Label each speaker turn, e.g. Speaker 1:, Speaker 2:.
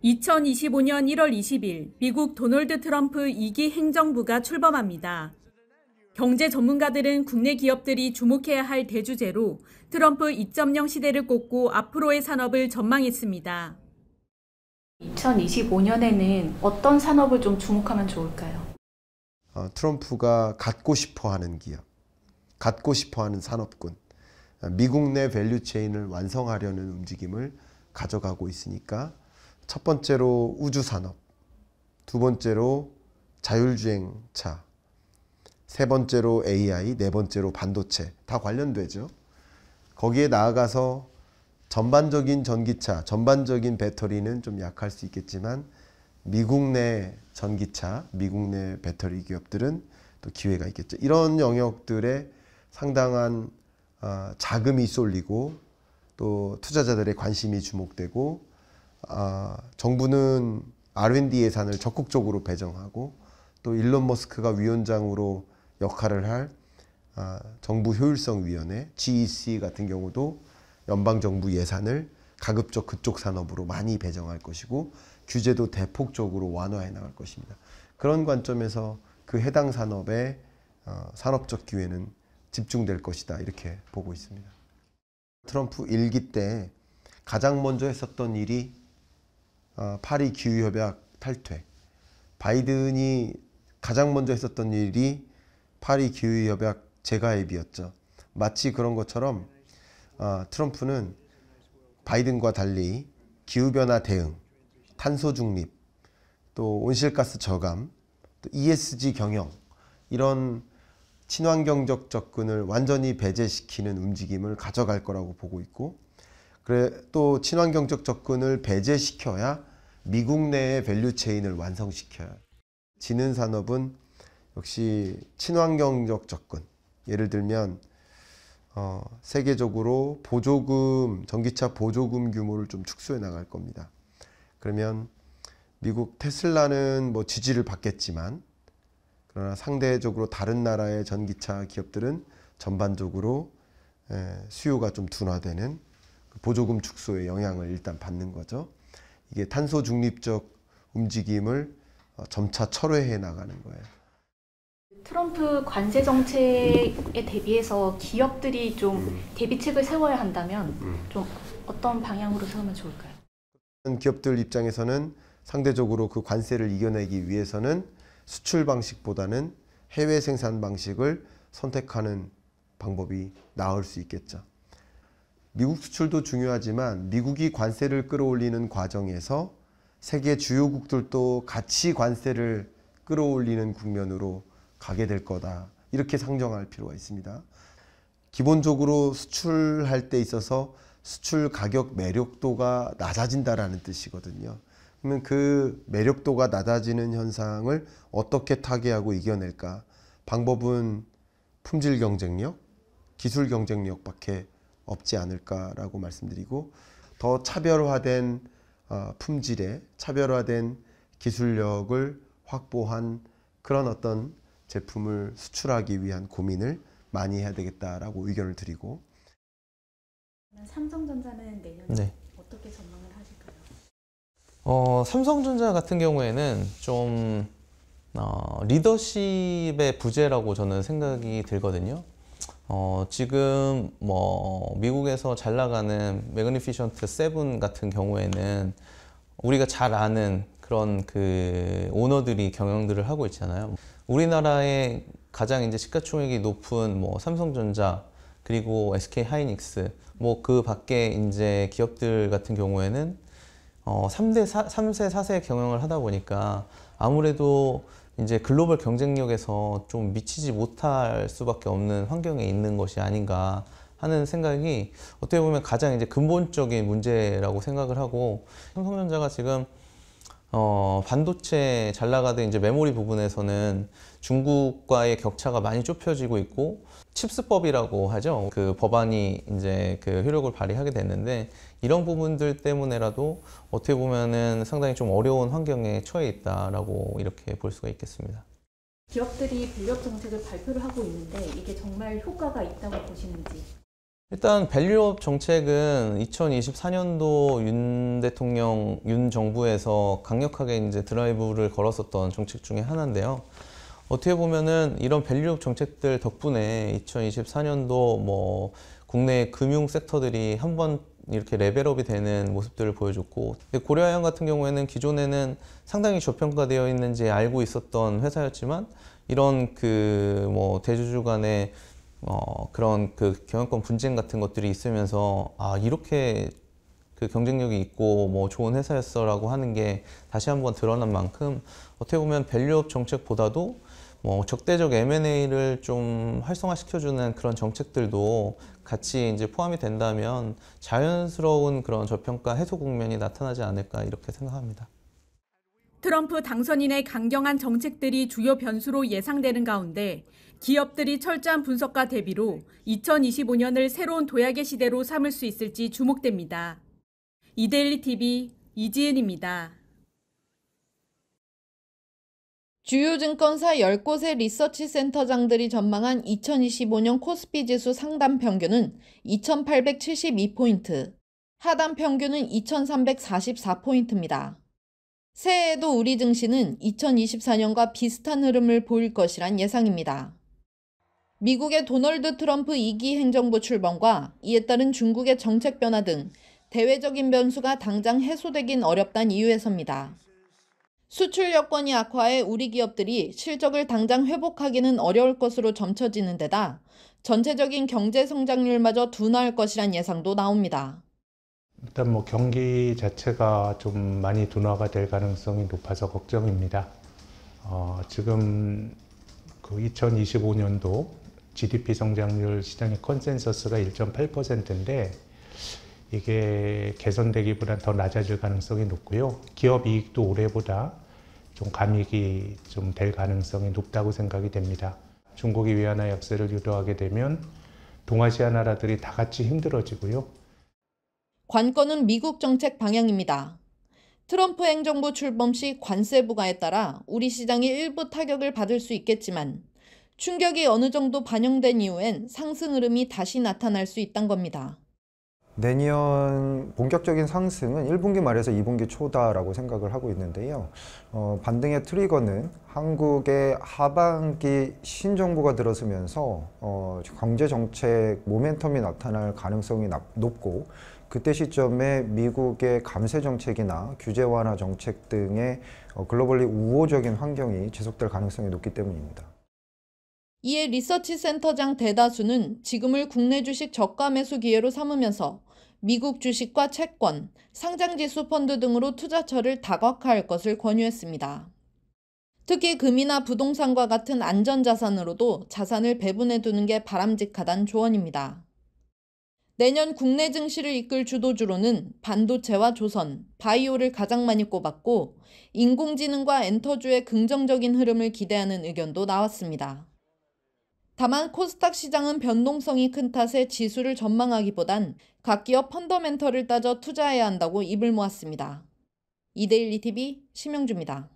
Speaker 1: 2025년 1월 20일 미국 도널드 트럼프 2기 행정부가 출범합니다. 경제 전문가들은 국내 기업들이 주목해야 할 대주제로 트럼프 2.0 시대를 꼽고 앞으로의 산업을 전망했습니다.
Speaker 2: 2025년에는 어떤 산업을 좀 주목하면 좋을까요?
Speaker 3: 트럼프가 갖고 싶어하는 기업, 갖고 싶어하는 산업군, 미국 내 밸류체인을 완성하려는 움직임을 가져가고 있으니까 첫 번째로 우주산업, 두 번째로 자율주행차, 세 번째로 AI, 네 번째로 반도체 다 관련되죠. 거기에 나아가서 전반적인 전기차, 전반적인 배터리는 좀 약할 수 있겠지만 미국 내 전기차, 미국 내 배터리 기업들은 또 기회가 있겠죠. 이런 영역들에 상당한 자금이 쏠리고 또 투자자들의 관심이 주목되고 정부는 R&D 예산을 적극적으로 배정하고 또 일론 머스크가 위원장으로 역할을 할 정부 효율성위원회 GEC 같은 경우도 연방정부 예산을 가급적 그쪽 산업으로 많이 배정할 것이고 규제도 대폭적으로 완화해 나갈 것입니다. 그런 관점에서 그 해당 산업의 산업적 기회는 집중될 것이다 이렇게 보고 있습니다. 트럼프 1기 때 가장 먼저 했었던 일이 파리 기후협약 탈퇴, 바이든이 가장 먼저 했었던 일이 파리 기후협약 재가입이었죠. 마치 그런 것처럼 트럼프는 바이든과 달리 기후변화 대응, 탄소 중립, 또 온실가스 저감, 또 ESG 경영 이런 친환경적 접근을 완전히 배제시키는 움직임을 가져갈 거라고 보고 있고 또 친환경적 접근을 배제시켜야 미국 내의 밸류체인을 완성시켜야 지는 산업은 역시 친환경적 접근 예를 들면 세계적으로 보조금, 전기차 보조금 규모를 좀 축소해 나갈 겁니다. 그러면 미국 테슬라는 뭐 지지를 받겠지만 그러나 상대적으로 다른 나라의 전기차 기업들은 전반적으로 수요가 좀 둔화되는 보조금 축소의 영향을 일단 받는 거죠. 이게 탄소 중립적 움직임을 점차 철회해 나가는 거예요.
Speaker 2: 트럼프 관세 정책에 대비해서 기업들이 좀 대비책을 세워야 한다면 좀 어떤 방향으로 세우면 좋을까요?
Speaker 3: 기업들 입장에서는 상대적으로 그 관세를 이겨내기 위해서는 수출 방식보다는 해외 생산 방식을 선택하는 방법이 나을 수 있겠죠. 미국 수출도 중요하지만 미국이 관세를 끌어올리는 과정에서 세계 주요국들도 같이 관세를 끌어올리는 국면으로 가게 될 거다. 이렇게 상정할 필요가 있습니다. 기본적으로 수출할 때 있어서 수출 가격 매력도가 낮아진다라는 뜻이거든요. 그러면 그 매력도가 낮아지는 현상을 어떻게 타개하고 이겨낼까? 방법은 품질 경쟁력, 기술 경쟁력밖에 없지 않을까라고 말씀드리고 더 차별화된 품질에 차별화된 기술력을 확보한 그런 어떤 제품을 수출하기 위한 고민을 많이 해야 되겠다라고 의견을 드리고
Speaker 2: 삼성전자는 내년에 어떻게 전망을 하실까요?
Speaker 4: 삼성전자 같은 경우에는 좀 리더십의 부재라고 저는 생각이 들거든요. 지금 뭐 미국에서 잘 나가는 매그니피션트 7 같은 경우에는 우리가 잘 아는 그런 그 오너들이 경영들을 하고 있잖아요. 우리나라의 가장 이제 시가총액이 높은 뭐 삼성전자 그리고 SK하이닉스 뭐 그 밖에 이제 기업들 같은 경우에는 3세, 4세 경영을 하다 보니까 아무래도 이제 글로벌 경쟁력에서 좀 미치지 못할 수밖에 없는 환경에 있는 것이 아닌가 하는 생각이 어떻게 보면 가장 이제 근본적인 문제라고 생각을 하고 삼성전자가 지금 반도체 잘 나가던 이제 메모리 부분에서는 중국과의 격차가 많이 좁혀지고 있고 칩스법이라고 하죠. 그 법안이 이제 그 효력을 발휘하게 됐는데 이런 부분들 때문에라도 어떻게 보면은 상당히 좀 어려운 환경에 처해 있다라고 이렇게 볼 수가 있겠습니다.
Speaker 2: 기업들이 밸류업 정책을 발표를 하고 있는데 이게 정말 효과가 있다고 보시는지?
Speaker 4: 일단 밸류업 정책은 2024년도 윤 정부에서 강력하게 이제 드라이브를 걸었었던 정책 중에 하나인데요. 어떻게 보면은 이런 밸류업 정책들 덕분에 2024년도 뭐 국내 금융 섹터들이 한번 이렇게 레벨업이 되는 모습들을 보여줬고, 고려아연 같은 경우에는 기존에는 상당히 저평가되어 있는지 알고 있었던 회사였지만 이런 그 뭐 대주주 간의 그런 그 경영권 분쟁 같은 것들이 있으면서 아, 이렇게 그 경쟁력이 있고 뭐 좋은 회사였어라고 하는 게 다시 한번 드러난 만큼 어떻게 보면 밸류업 정책보다도 뭐 적대적 M&A를 좀 활성화시켜주는 그런 정책들도 같이 이제 포함이 된다면 자연스러운 그런 저평가 해소 국면이 나타나지 않을까 이렇게 생각합니다.
Speaker 1: 트럼프 당선인의 강경한 정책들이 주요 변수로 예상되는 가운데 기업들이 철저한 분석과 대비로 2025년을 새로운 도약의 시대로 삼을 수 있을지 주목됩니다. 이데일리 TV 이지은입니다.
Speaker 5: 주요 증권사 10곳의 리서치 센터장들이 전망한 2025년 코스피 지수 상단 평균은 2,872포인트, 하단 평균은 2,344포인트입니다. 새해에도 우리 증시는 2024년과 비슷한 흐름을 보일 것이란 예상입니다. 미국의 도널드 트럼프 2기 행정부 출범과 이에 따른 중국의 정책 변화 등 대외적인 변수가 당장 해소되긴 어렵다는 이유에서입니다. 수출 여건이 악화해 우리 기업들이 실적을 당장 회복하기는 어려울 것으로 점쳐지는 데다 전체적인 경제 성장률마저 둔화할 것이란 예상도 나옵니다.
Speaker 6: 일단 뭐 경기 자체가 좀 많이 둔화가 될 가능성이 높아서 걱정입니다. 지금 그 2025년도 GDP 성장률 시장의 컨센서스가 1.8%인데 이게 개선되기보다는 더 낮아질 가능성이 높고요. 기업 이익도 올해보다 좀 감익이 좀 될 가능성이 높다고 생각이 됩니다. 중국이 위안화 약세를 유도하게 되면 동아시아 나라들이 다 같이 힘들어지고요.
Speaker 5: 관건은 미국 정책 방향입니다. 트럼프 행정부 출범 시 관세 부과에 따라 우리 시장이 일부 타격을 받을 수 있겠지만 충격이 어느 정도 반영된 이후엔 상승 흐름이 다시 나타날 수 있다는 겁니다.
Speaker 7: 내년 본격적인 상승은 1분기 말에서 2분기 초다라고 생각을 하고 있는데요. 반등의 트리거는 한국의 하반기 신정부가 들어서면서 경제정책 모멘텀이 나타날 가능성이 높고 그때 시점에 미국의 감세 정책이나 규제 완화 정책 등의 글로벌리 우호적인 환경이 지속될 가능성이 높기 때문입니다.
Speaker 5: 이에 리서치 센터장 대다수는 지금을 국내 주식 저가 매수 기회로 삼으면서 미국 주식과 채권, 상장지수 펀드 등으로 투자처를 다각화할 것을 권유했습니다. 특히 금이나 부동산과 같은 안전자산으로도 자산을 배분해 두는 게 바람직하다는 조언입니다. 내년 국내 증시를 이끌 주도주로는 반도체와 조선, 바이오를 가장 많이 꼽았고 인공지능과 엔터주의 긍정적인 흐름을 기대하는 의견도 나왔습니다. 다만 코스닥 시장은 변동성이 큰 탓에 지수를 전망하기보단 각 기업 펀더멘털을 따져 투자해야 한다고 입을 모았습니다. 이데일리 TV 심영주입니다.